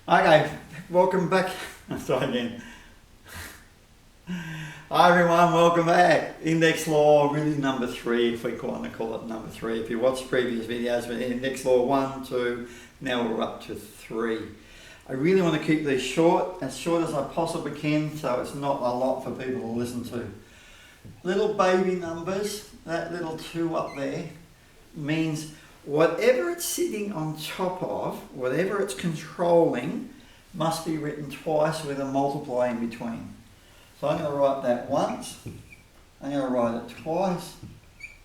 Okay, welcome back. Sorry again. Hi everyone, welcome back. Index law, really number 3, if we want to call it number 3. If you watched previous videos, but index law 1, 2, now we're up to 3. I really want to keep these short as I possibly can, so it's not a lot for people to listen to. Little baby numbers, that little 2 up there, means whatever it's sitting on top of, whatever it's controlling, must be written twice with a multiply in between. So I'm going to write that once, I'm going to write it twice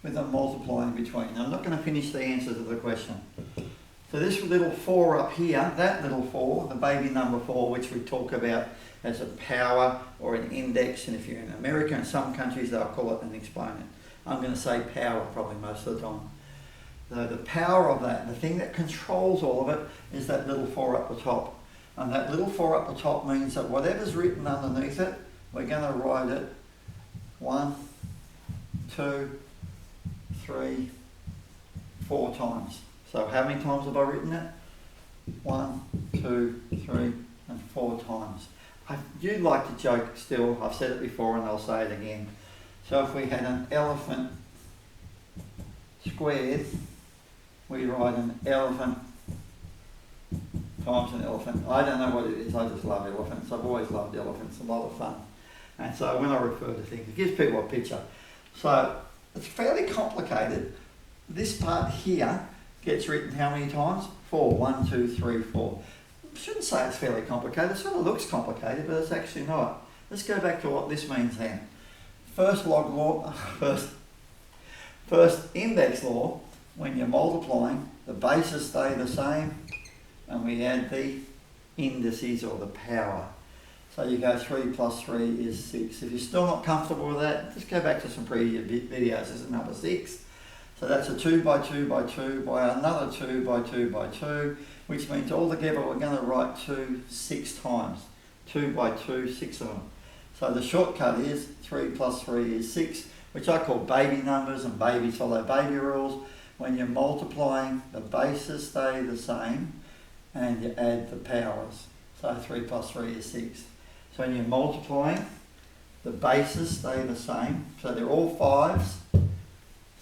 with a multiply in between. I'm not going to finish the answer to the question. So this little 4 up here, that little 4, the baby number 4, which we talk about as a power or an index, and if you're in America and some countries they'll call it an exponent. I'm going to say power probably most of the time. So the power of that, the thing that controls all of it, is that little 4 up the top. And that little 4 up the top means that whatever's written underneath it, we're going to write it 1, 2, 3, 4 times. So how many times have I written it? 1, 2, 3, and 4 times. I do like to joke still, I've said it before and I'll say it again. So if we had an elephant squared, we write an elephant times an elephant. I don't know what it is, I just love elephants. I've always loved elephants, a lot of fun. And so when I refer to things, it gives people a picture. So it's fairly complicated. This part here gets written how many times? 4. 1, 2, 3, 4. I shouldn't say it's fairly complicated. It sort of looks complicated, but it's actually not. Let's go back to what this means then. First log law, first index law, when you're multiplying, the bases stay the same and we add the indices or the power. So you go 3 plus 3 is 6. If you're still not comfortable with that, just go back to some previous videos. This is number 6. So that's a 2 by 2 by 2 by another 2 by 2 by 2, which means altogether we're going to write 2 6 times. 2 by 2, 6 of them. So the shortcut is 3 plus 3 is 6, which I call baby numbers, and babies follow baby rules. When you're multiplying, the bases stay the same and you add the powers. So 3 plus 3 is 6. So when you're multiplying, the bases stay the same. So they're all 5s.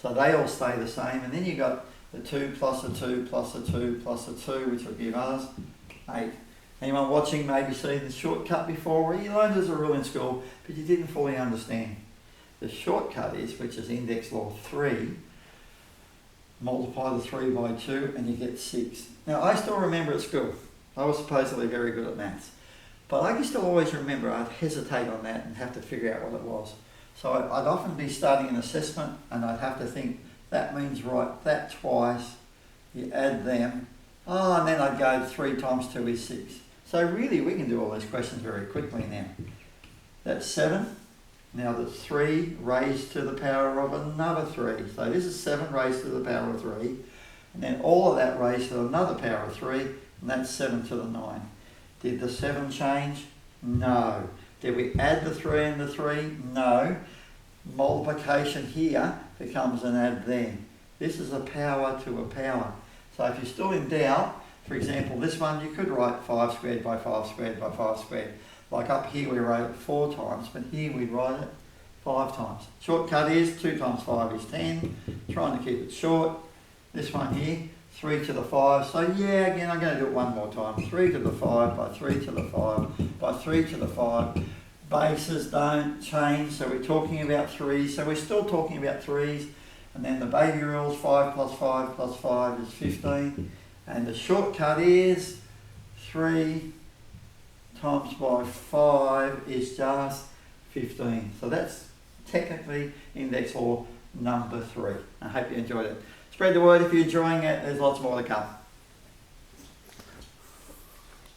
So they all stay the same. And then you've got the 2 plus a 2 plus a 2 plus a 2, which will give us 8. Anyone watching maybe seen the shortcut before, where you learned as a rule in school, but you didn't fully understand. The shortcut is, which is index law 3, multiply the 3 by 2 and you get 6. Now I still remember at school, I was supposedly very good at maths, but I used to always remember I'd hesitate on that and have to figure out what it was. So I'd often be studying an assessment and I'd have to think, that means write that twice, you add them, and then I'd go 3 times 2 is 6. So really we can do all these questions very quickly now. That's 7. Now that's 3 raised to the power of another 3. So this is 7 raised to the power of 3. And then all of that raised to another power of 3. And that's 7 to the 9. Did the 7 change? No. Did we add the 3 and the 3? No. Multiplication here becomes an add then. This is a power to a power. So if you're still in doubt, for example, this one you could write 5 squared by 5 squared by 5 squared. Like up here we wrote it 4 times, but here we write it 5 times. Shortcut is 2 times 5 is 10. Trying to keep it short. This one here, 3 to the 5. So yeah, again I'm going to do it one more time. 3 to the 5 by 3 to the 5 by 3 to the 5. Bases don't change, so we're talking about 3s. So we're still talking about 3s. And then the baby rules, 5 plus 5 plus 5 is 15. And the shortcut is 3 times by 5 is just 15. So that's technically index law number 3. I hope you enjoyed it. Spread the word if you're enjoying it. There's lots more to come.